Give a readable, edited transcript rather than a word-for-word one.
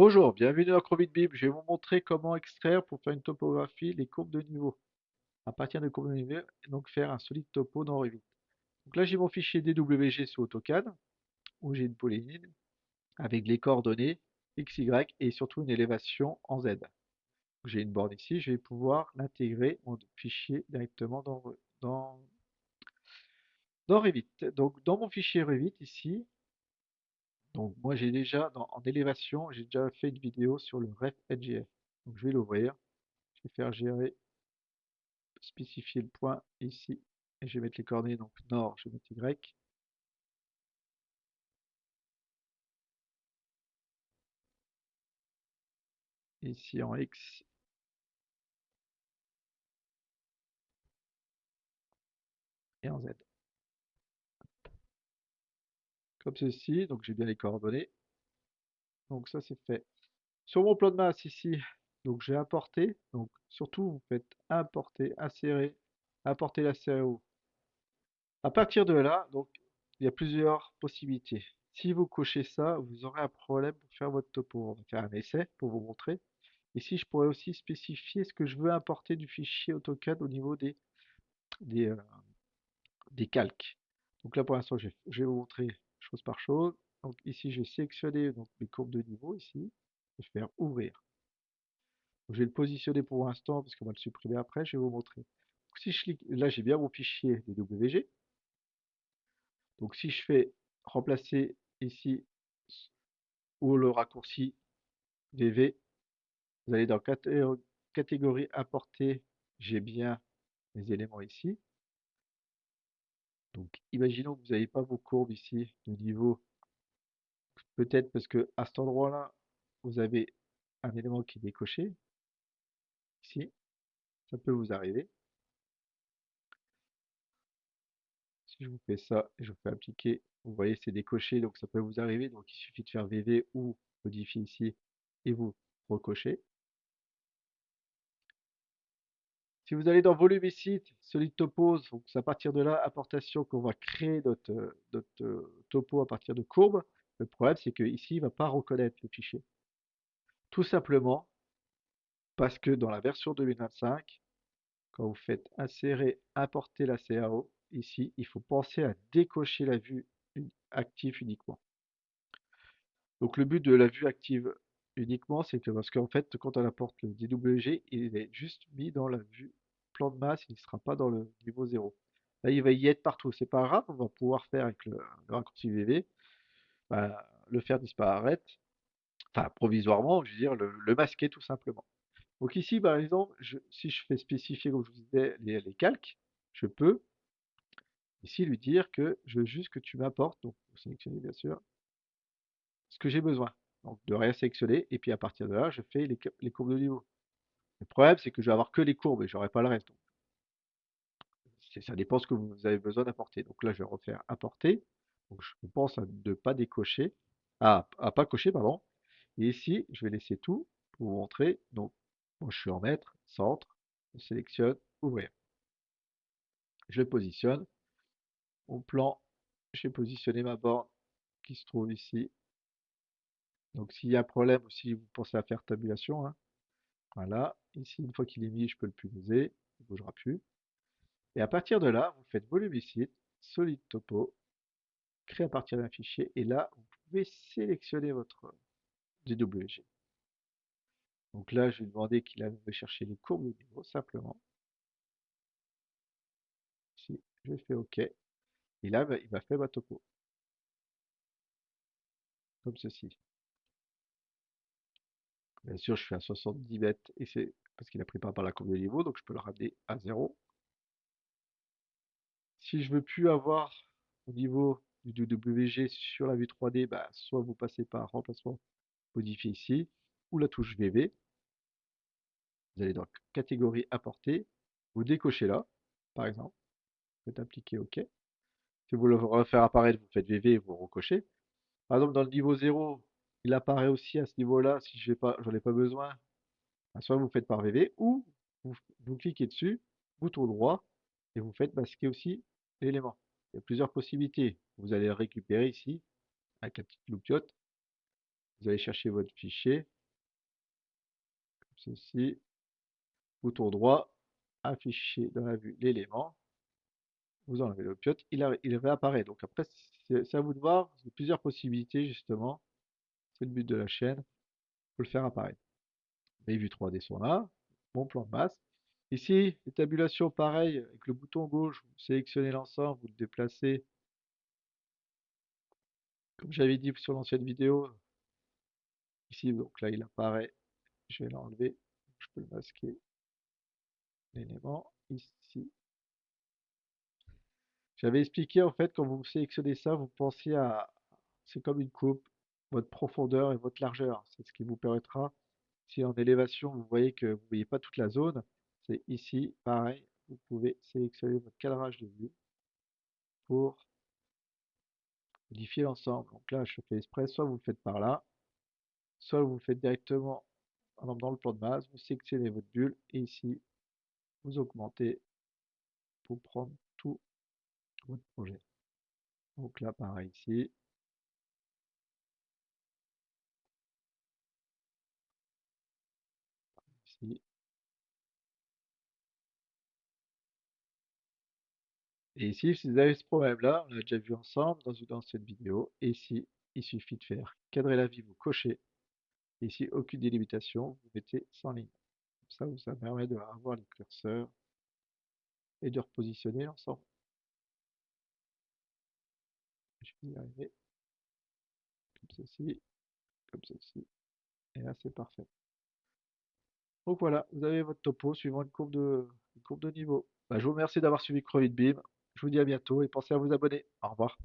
Bonjour, bienvenue dans ChromitBib. Je vais vous montrer comment extraire pour faire une topographie les courbes de niveau. À partir de courbes de niveau, et donc faire un solide topo dans Revit. Donc là, j'ai mon fichier DWG sur AutoCAD, où j'ai une polyline avec les coordonnées X, Y et surtout une élévation en Z. J'ai une borne ici, je vais pouvoir l'intégrer, mon fichier, directement dans Revit. Donc dans mon fichier Revit ici, donc moi j'ai déjà en élévation, j'ai déjà fait une vidéo sur le Ref SGF. Donc je vais l'ouvrir, je vais faire gérer, spécifier le point ici, et je vais mettre les coordonnées, donc nord, je vais mettre Y, ici en X et en Z. Comme ceci, donc j'ai bien les coordonnées, donc ça c'est fait. Sur mon plan de masse ici, donc j'ai importé, donc surtout vous faites importer, insérer, importer la CAO. À partir de là, donc il y a plusieurs possibilités. Si vous cochez ça, vous aurez un problème pour faire votre topo. On va faire un essai pour vous montrer. Ici, je pourrais aussi spécifier ce que je veux importer du fichier AutoCAD au niveau des, euh, des calques. Donc là, pour l'instant, je vais vous montrer chose par chose. Donc ici, j'ai sélectionné donc, mes courbes de niveau ici. Je vais faire ouvrir. Donc, je vais le positionner pour l'instant parce qu'on va le supprimer après. Je vais vous montrer. Donc, si je clique, là, j'ai bien mon fichier DWG. Donc si je fais remplacer ici ou le raccourci VV, vous allez dans catégorie importer. J'ai bien les éléments ici. Donc imaginons que vous n'avez pas vos courbes ici de niveau. Peut-être parce que à cet endroit-là, vous avez un élément qui est décoché, ici, ça peut vous arriver. Si je vous fais ça, et je vous fais appliquer, vous voyez c'est décoché, donc ça peut vous arriver. Donc il suffit de faire VV ou modifier ici et vous recochez. Si vous allez dans volume ici, solide topos, donc c'est à partir de là, importation, qu'on va créer notre topo à partir de courbes. Le problème, c'est que ici, il ne va pas reconnaître le fichier. Tout simplement parce que dans la version 2025, quand vous faites insérer, importer la CAO, ici, il faut penser à décocher la vue active uniquement. Donc le but de la vue active uniquement, c'est que parce qu'en fait, quand on apporte le DWG, il est juste mis dans la vue plan de masse, il ne sera pas dans le niveau 0. Là, il va y être partout. C'est pas grave, on va pouvoir faire avec le raccourci VV, bah, le faire disparaître, enfin provisoirement, je veux dire, le masquer tout simplement. Donc ici, par exemple, si je fais spécifier, comme je vous disais, les calques, je peux ici lui dire que je veux juste que tu m'apportes, donc vous sélectionnez bien sûr, ce que j'ai besoin. Donc de rien sélectionner, et puis à partir de là, je fais les courbes de niveau. Le problème, c'est que je vais avoir que les courbes et j'aurai pas le reste. Donc, ça dépend ce que vous avez besoin d'apporter. Donc là, je vais refaire apporter. Donc je pense à ne pas décocher, à pas cocher, pardon. Et ici, je vais laisser tout pour vous montrer. Donc, moi, je suis en maître, centre, je sélectionne, ouvrir. Je positionne. Au plan, j'ai positionné ma borne qui se trouve ici. Donc s'il y a un problème ou si vous pensez à faire tabulation, hein, voilà. Ici, une fois qu'il est mis, je peux le pulvériser, il ne bougera plus. Et à partir de là, vous faites volume ici, solide topo, créer à partir d'un fichier, et là, vous pouvez sélectionner votre DWG. Donc là, je vais demander qu'il aille chercher les courbes de niveau, simplement. Ici, je fais OK. Et là, il va faire ma topo, comme ceci. Bien sûr, je fais à 70 mètres, et c'est parce qu'il a pris par la courbe de niveau, donc je peux le ramener à 0. Si je veux plus avoir au niveau du WG sur la vue 3D, bah, soit vous passez par remplacement, modifier ici, ou la touche VV. Vous allez dans catégorie apporter, vous décochez là, par exemple, vous faites appliquer OK. Si vous le refaire apparaître, vous faites VV et vous recochez. Par exemple, dans le niveau 0, il apparaît aussi à ce niveau-là, si je n'en ai pas besoin, bah, soit vous faites par VV, ou vous cliquez dessus, bouton droit, et vous faites masquer aussi l'élément. Il y a plusieurs possibilités. Vous allez le récupérer ici, avec la petite loupiote, Vous allez chercher votre fichier, comme ceci, bouton droit, afficher dans la vue l'élément, vous enlevez le piote, il réapparaît. Donc après, c'est à vous de voir, il y a plusieurs possibilités justement, c'est le but de la chaîne, pour le faire apparaître. Les vues 3D sont là, mon plan de masse. Ici, les tabulations, pareil, avec le bouton gauche, vous sélectionnez l'ensemble, vous le déplacez, comme j'avais dit sur l'ancienne vidéo, ici, donc là, il apparaît, je vais l'enlever, je peux le masquer, l'élément, ici. J'avais expliqué, en fait, quand vous sélectionnez ça, vous pensez à, c'est comme une coupe, votre profondeur et votre largeur. C'est ce qui vous permettra, si en élévation, vous voyez que vous ne voyez pas toute la zone, c'est ici, pareil, vous pouvez sélectionner votre cadrage de vue pour modifier l'ensemble. Donc là, je fais exprès, soit vous le faites par là, soit vous le faites directement dans le plan de base, vous sélectionnez votre bulle et ici, vous augmentez pour prendre tout votre projet. Donc là, pareil ici, ici. Et ici, si vous avez ce problème-là, on l'a déjà vu ensemble dans une ancienne vidéo. Et ici, il suffit de faire cadrer la vie, vous cochez. Et ici, aucune délimitation, vous mettez sans ligne. Comme ça permet de avoir les curseurs et de repositionner l'ensemble. Je vais y arriver comme ceci, et là c'est parfait. Donc voilà, vous avez votre topo suivant une courbe de niveau. Bah, je vous remercie d'avoir suivi Crevit Beam. Je vous dis à bientôt et pensez à vous abonner. Au revoir.